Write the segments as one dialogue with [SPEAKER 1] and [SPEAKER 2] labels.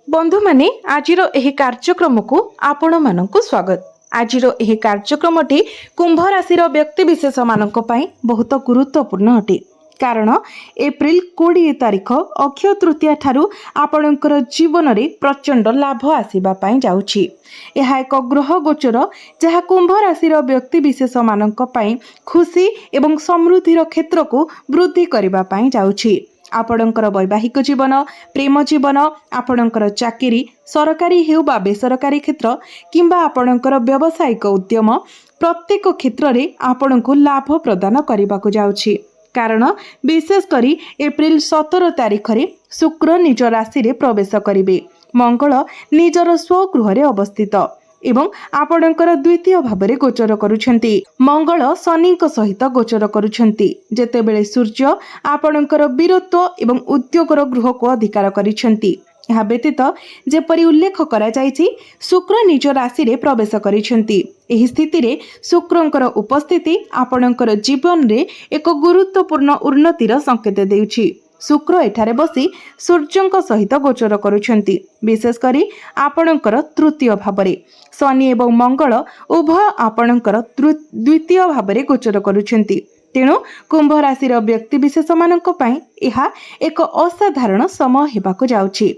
[SPEAKER 1] बंधु माने आजिर एही कार्यक्रम को आपण मानकु स्वागत। आजिर एही कार्यक्रमटी कुंभ राशि व्यक्ति विशेष मानक पई बहुत गुरुत्वपूर्ण अटे कारण एप्रिल 20 तारिख अक्षय तृतीया ठारू आपणकर जीवन रे प्रचंड लाभ आसीबा पई जाउछि। यह एक ग्रह गोचर जहाँ कुंभ राशि व्यक्ति विशेष मानक पई खुशी एवं समृद्धिर क्षेत्र को वृद्धि करबा पई जाउछि। आपणकर वैवाहिक जीवन प्रेम जीवन आपणकर चाकरी सरकारी हेउ बा बेसरकारी क्षेत्र किंबा आपणकर व्यावसायिक उद्यम प्रत्येक क्षेत्र रे आपणको लाभ प्रदान करबाको जाउछि। कारण विशेष करी एप्रिल 17 तारिख रे शुक्र निज राशि रे प्रवेश करिवे। मंगल निजर स्वगृह रे अवस्थित एवं आपणकर द्वितीय भावरे गोचर करुछंती। मंगल शनि सहित गोचर करुछंती जेतेबेले सूर्य आपणकर वीरत्व एवं उद्योगर गृह को अधिकार करिछंती। यह व्यतीत जेपरि उल्लेख करा जायछि शुक्र निज राशि रे प्रवेश करिछंती। एही स्थिति रे शुक्रंकर उपस्थिति आपणकर जीवन रे एक गुरुत्वपूर्ण उन्नतिर संकेत देउछि। शुक्र एठारे बसी सूर्यंक सहित गोचर करुछंती। विशेष करी आपणकर तृतीय भावरे शनि एवं मंगल उभय आपणकर द्वितीय भावरे गोचर करुछंती। तेणु कुंभ राशि व्यक्ति विशेष मानक पई एहा एक असाधारण समय हेबाको जाउछि।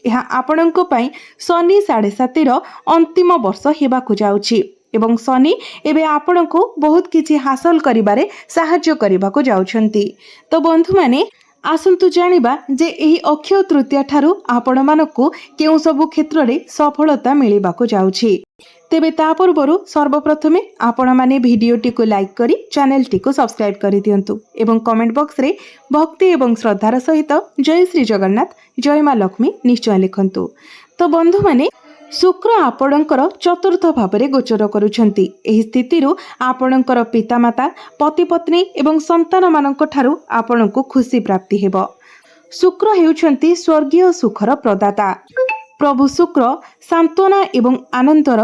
[SPEAKER 1] यह आपणको पई शनि 7.5 अंतिम वर्ष हेबाको जाउछि एवं शनि एबे आपणको बहुत किछि हासिल करिबारे सहाय्य करबाको जाउछंती। तो बंधु माने आसंतु जानिबा जे एही अक्षय तृतीया ठारू आपण मानकु केउ सबु क्षेत्र रे सफलता मिलिबाको जाउछि। तेबे ता पूर्वरु सर्वप्रथमे आपण माने भिडियोटी को लाइक करी चैनल टी को सब्सक्राइब करि दियंतु एवं कमेंट बॉक्स रे भक्ति एवं श्रद्धार सहित जय श्री जगन्नाथ जय मां लक्ष्मी निश्चय लिखंतु। तो बंधु माने शुक्र आपणकर चतुर्थ भावरे गोचर करुछंती। एही स्थितिरु आपणकर पितामाता पति पत्नी एवं संतान मानक ठारू आपणको खुशी प्राप्ति हेबो। शुक्र हेउछंती स्वर्गीय सुखर प्रदाता। प्रभु शुक्र सांत्वना एवं आनंदर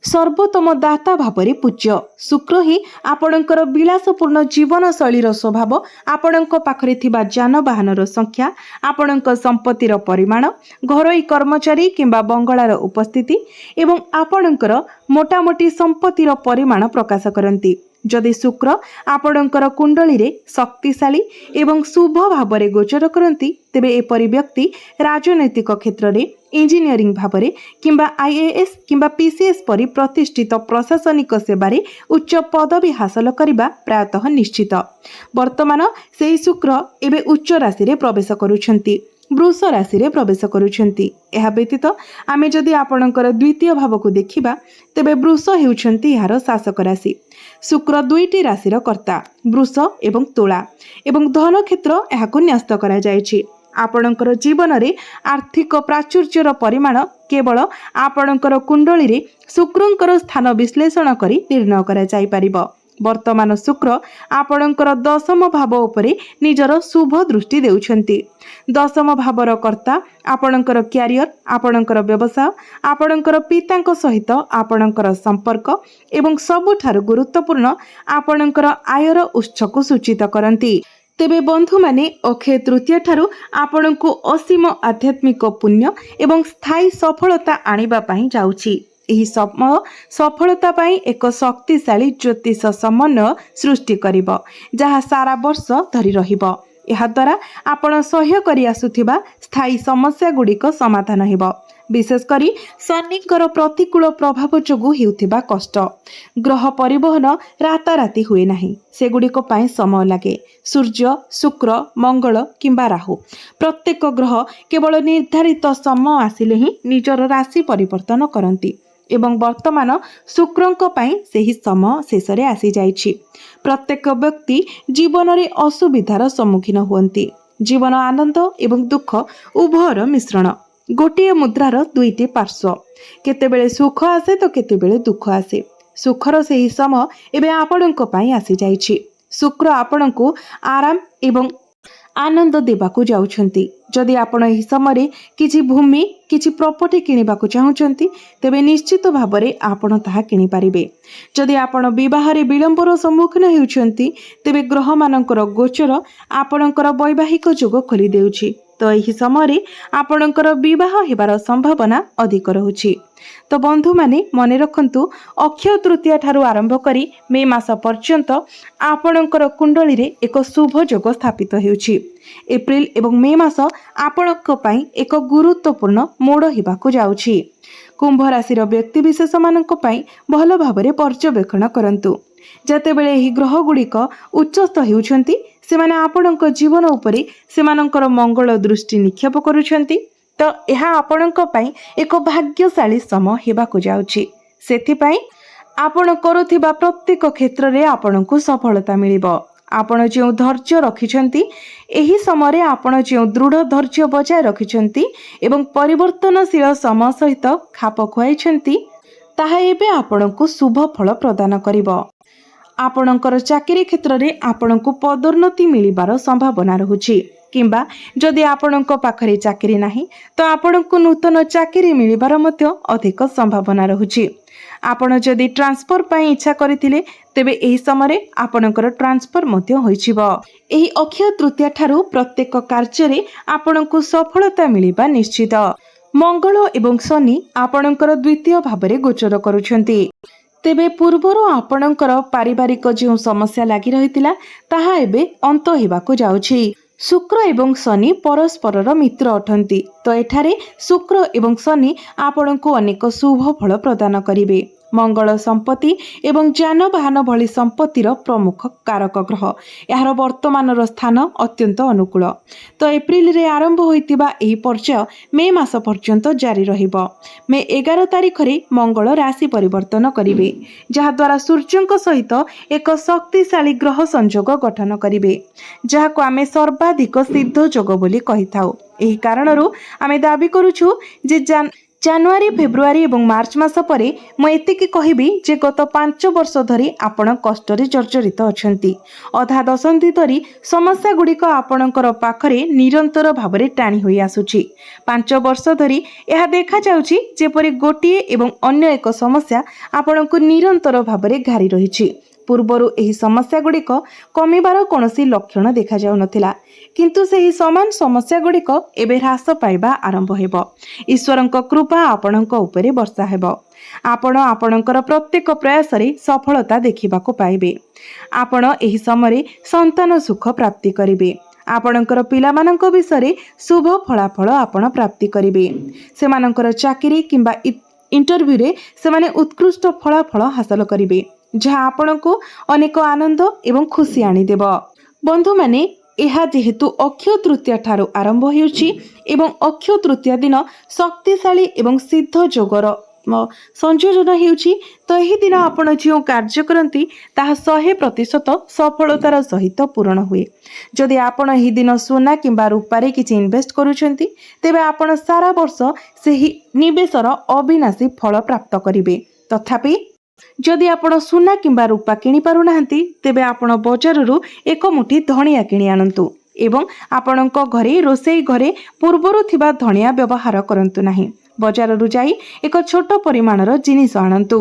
[SPEAKER 1] सर्वोत्तम दाता भावरे पूज्य। शुक्र ही आपणकर विलासपूर्ण जीवन शैलीर स्वभाव आपणक पाखरे थिबा जानवाहनर संख्या आपणक संपत्तिर परिमाण घरोई कर्मचारी किंबा बंगलार उपस्थिति एवं आपणकर मोटामोटी संपत्तिर परिमाण प्रकाश करती। जदि शुक्र आपणकर कुंडली रे शक्तिशाली एवं शुभ भावरे गोचर करती तेबे एपरि व्यक्ति राजनैतिक क्षेत्र रे इंजीनियरिंग भावरे किंबा आईएएस किंबा पीसीएस परि प्रतिष्ठित प्रशासनिक सेवारे उच्च पदवी हासिल करिबा प्रायतः निश्चित। वर्तमान सेही शुक्र एबे उच्च राशि रे प्रवेश करुछंती वृष राशि रे प्रवेश करुछंती। एहा व्यतीत आमे जदि आपणकर द्वितीय भाव को देखिबा तेबे वृष हेउछंती यार शासक राशि। शुक्र दुईटी राशिर कर्ता वृष एवं तुला एवं धन क्षेत्र एहाको न्यस्त करा जायछि। आपणकर जीवन रे आर्थिक प्राचुर्यर परिमाण केवल आपणकर कुंडली रे शुक्रंकर स्थान विश्लेषण करी निर्णय करा जाय परिबो। वर्तमान शुक्र आपणकर दशम भाव उपरे निजर शुभ दृष्टि देउछंती। दशम भावर कर्ता आपणकर क्यारियर आपणकर व्यवसाय आपणकर पितांक सहित आपणकर संपर्क एवं सबुठारु गुरुत्वपूर्ण आपणकर आयर उत्स को सूचित करती। तेबे बंधु माने अक्षय तृतीया ठारू आपणको असीम आध्यात्मिक पुण्य एवं स्थायी सफलता आनिबा पई जाउछि। एही समय सफलता पाई एक शक्तिशाली ज्योतिष समन्वय सृष्टि करिबो जहाँ सारा वर्ष धरी रहिबो। एहा द्वारा आपण सह्य करि आसुथिबा स्थायी समस्या गुड़िक समाधान हेबो। विशेष करी शनिकर प्रतिकूल प्रभाव जोगु हेउथिबा कष्ट ग्रह परिवहन राताराति हुए नाही सेगुड़िक पाई समय लागे। सूर्य शुक्र मंगल किंबा राहु प्रत्येक ग्रह केवल निर्धारित समय आसिले ही निजर राशि परिवर्तन करती एवं वर्तमान शुक्रंक पाई सेही समय शेष रे आसी जाइछि। प्रत्येक व्यक्ति जीवन रे असुविधार सम्मुखीन हुअन्ति। जीवन आनंद एवं दुख उभयर मिश्रण गोटे मुद्रार दुईटी पार्श्व केतेबेले सुख आसे तो केतेबेले दुख आसे। सुखर सेही समय एबे आपणक पाई आसी जाइछि। शुक्र आपणको आराम एवं आनंद देबाकू जाउछंती। जदि आपण एही समय किछि भूमि किछि प्रॉपर्टी किनिबाकू चाहुचंती तेबे निश्चित भाबरे आपण ताहा किनि पारिबे। जदि आपण विवाहरे विलंबर सम्मुखीन हेउचंती तेबे ग्रह मानकर गोचर आपणकर वैवाहिक जोग खोली देउछि, तो यही समय आपणकर विवाह हेबार संभावना अधिक रहुछि। तो बंधु माने मने रखंतु अक्षय तृतीया ठारू आरंभ करी मे मास पर्यंत आपणकर कुंडली रे एक शुभ जोग स्थापित हेउछि। एप्रिल एवं मे मास आपणक पई एक गुरुत्वपूर्ण मोड़ हेबाकू जाउछि। कुंभ राशि व्यक्ति विशेष मानक पई भल भाबरे पर्यवेक्षण करंतु। जतेबेले एही ग्रह गुड़िक उच्चस्थ हेउछंती सेमाने आपणक जीवन उपरे सेमानकर मंगल दृष्टि निक्षेप करूछंती, तो यह आपणक पई एक भाग्यशाली समय हेबाकू जाउछि। सेथिपई आपण करुथिबा प्रत्येक क्षेत्र रे आपणकू सफलता मिलिबो। आपण जो धैर्य रखिछंती एही समय आपण जो दृढ़ धैर्य बजाय रखिछंती एवं परिवर्तनशील समय सहित खाप खुआइछंती ताहा एबे आपणकू शुभ फल प्रदान करिबो। आपणकर चाकरी क्षेत्र रे आपणकू पदोन्नति मिलिबार संभावना रहुछि, किंबा जदि आपणक पाखरे चाकरी नाही तो आपणकू नूतन चाकरी मिलिबार मध्य अधिक संभावना रहुछि। आपण जदि ट्रांसफर पई इच्छा करिथिले तेबे एही समय आपणकर ट्रांसफर मध्य होइछिबो। एही अक्षय तृतीया ठारू प्रत्येक कार्य रे आपणकू सफलता मिलिबा निश्चित। मंगल एवं शनि आपणकर द्वितीय भाबरे गोचर करूछंती, तेबे पूर्वर आपणकर पारिवारिक जो समस्या लागि रहितिला ताहा एबे अंत हेबाकू जाउछि। शुक्र एवं शनि परस्परर मित्र अटंती, तो एठारे शुक्र एवं शनि आपणकू अनेक शुभ फल प्रदान करिवे। मंगल संपत्ति एवं जानवाहन भली संपत्तिर प्रमुख कारक ग्रह। यार वर्तमान स्थान अत्यंत अनुकूल। तो एप्रिल रे आरंभ होइतिबा एही पर्याय मे मास पर्यंत जारी रहिबो। मे 11 तारिख रे मंगल राशि परिवर्तन करिवे, जहा द्वारा सूर्यंक सहित एक शक्तिशाली ग्रह संयोग गठन करिवे, जहाको आमे सर्वाधिक सिद्ध जोग बोली कहिथाउ। एही कारणरू आमे दाबी करूछु जे जानुआरी फेब्रुआरी एवं मार्च मास परे मु एतिकी कहिबी जे गत 5 वर्ष धरी आपण कष्टरे जर्जरित अछंती। अधा दशंधि धरी समस्या गुड़िक आपणकर पाखरे निरंतर भावरे टाणी होई आसुछि। 5 वर्ष धरी यह देखा जाउछि जेपरि गोटिए एवं अन्य एक समस्या आपणको निरंतर भावरे घारी रहिछि। पूर्वरु एही समस्या गुड़िक कमिबार कोनोसी लक्षण देखा जाउ नथिला, किंतु सेही समान समस्या गुड़िक एबे ह्रास पाइबा आरंभ हेबो। ईश्वरंक कृपा आपणक उपरे वर्षा हेबो। आपण आपणकर प्रत्येक प्रयास रे सफलता देखिबाको पाइबे। आपण एही समय संतान सुख प्राप्ति करिवे। आपणकर पिलामानक विषय शुभ फलाफल आपण प्राप्ति करिवे। सेमानकर चाकरी किंबा इंटरव्यू रे सेमाने उत्कृष्ट फलाफल हासिल करिवे, जहाँ आपणको अनेक आनंद एवं खुशी आनीदेव। बंधु माने यह जेहेतु अक्षय तृतीया ठारू आरंभ होउछि एवं अक्षय तृतीया दिन शक्तिशाली एवं सिद्ध जोगर संयोजन हेउछि, तो यही दिन आपण जो कार्य करती ताहा 100% सफलतार सहित पूर्ण हुए। जदि आपण एही दिन सोना किंबा रूपारे किछि इन्वेस्ट करूछंती तेबे आपण सारा वर्ष सेही निवेशर अविनाशी फल प्राप्त करिवे। तथापि जदि आपण सोना किंबा रूपा किनि पारु नाहंती तेबे आपण बजाररू एक मुठी धनिया किनि आनंतु एवं आपणक घरे रोषेई घरे पूर्वरु थिबा धनिया व्यवहार करंतु नाही। बजाररू जाई एक छोट परिमाणर जिनिस आनंतु,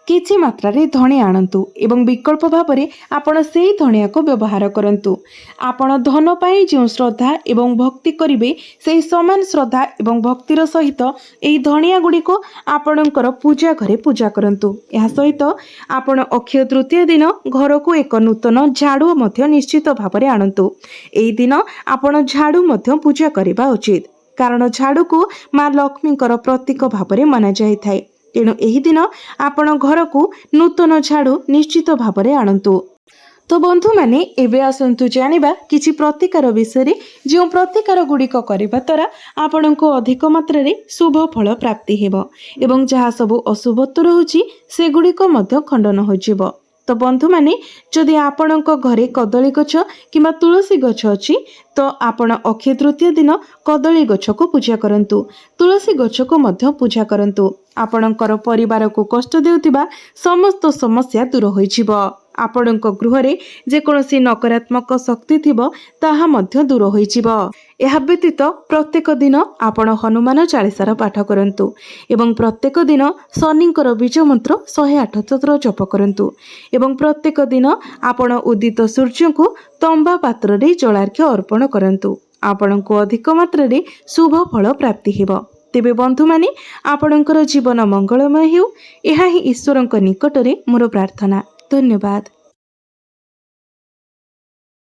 [SPEAKER 1] किछि मात्रारे धनिया आनंतु एवं विकल्प भाबरे आपण सेही धनिया को व्यवहार करंतु। आपण धन पाई जो श्रद्धा एवं भक्ति करिवे सेही समान श्रद्धा एवं भक्तिर सहित एही धनिया गुडी को आपणकर पूजा घरे पूजा करंतु। एहा सहित आपण अक्षय तृतीय दिन घर को एक नूतन झाड़ू मध्य निश्चित भाबरे आनंतु। एही दिन आपण झाड़ू मध्य पूजा करिबा उचित, कारण झाड़ू को माँ लक्ष्मीकर प्रतीक भाबरे मना जाय थाए। तेणु एही दिन आपण घर को नूतन झाड़ू निश्चित भाबरे आनंतु। तो बंधु माने एबे आसंतु जानिबा किछि प्रतिकार विषय जो प्रतिकार गुड़िक करबा द्वारा आपणको अधिक मात्रा रे शुभ फल प्राप्ति हेबो एवं जहाँ सबु अशुभत्व रहुछि से गुड़िक मध्य खंडन होजिबो। तो बंधु माने जदि आपणक घरे कदली गछ किंबा तुलसी गछ अछि तो आपण अक्षय तृतीय दिन कदली गछ को पूजा करंतु, तुलसी गछ को मध्य पूजा करंतु। आपणकर परिवार को कष्ट देउतिबा समस्त समस्या दूर होइजिबो। ଆପଣଙ୍କ ଗୃହରେ ଯେକୌଣସି ନକାରାତ୍ମକ ଶକ୍ତି ଥିବ ତାହା ମଧ୍ୟ ଦୂର ହୋଇଯିବ। ଏହା ବ୍ୟତୀତ ପ୍ରତ୍ୟେକ ଦିନ ଆପଣ ହନୁମାନ ଚାଳିଶାର ପାଠ କରନ୍ତୁ ଏବଂ ପ୍ରତ୍ୟେକ ଦିନ ଶନିଙ୍କର ବୀଜ ମନ୍ତ୍ର 108 ଥର ଜପ କରନ୍ତୁ ଏବଂ ପ୍ରତ୍ୟେକ ଦିନ ଆପଣ ଉଦିତ ସୂର୍ଯ୍ୟଙ୍କୁ ତମ୍ବା ପାତ୍ରରେ ଜଳାର୍ଘ୍ୟ ଅର୍ପଣ କରନ୍ତୁ। ଆପଣଙ୍କୁ ଅଧିକ ମାତ୍ରାରେ ଶୁଭ ଫଳ ପ୍ରାପ୍ତି ହେବ। ତେବେ ବନ୍ଧୁମାନେ, ଆପଣଙ୍କର ଜୀବନ ମଙ୍ଗଳମୟ ହେଉ, ଏହା ହିଁ ଈଶ୍ୱରଙ୍କ ନିକଟରେ ମୋର ପ୍ରାର୍ଥନା। ଧନ୍ୟବାଦ।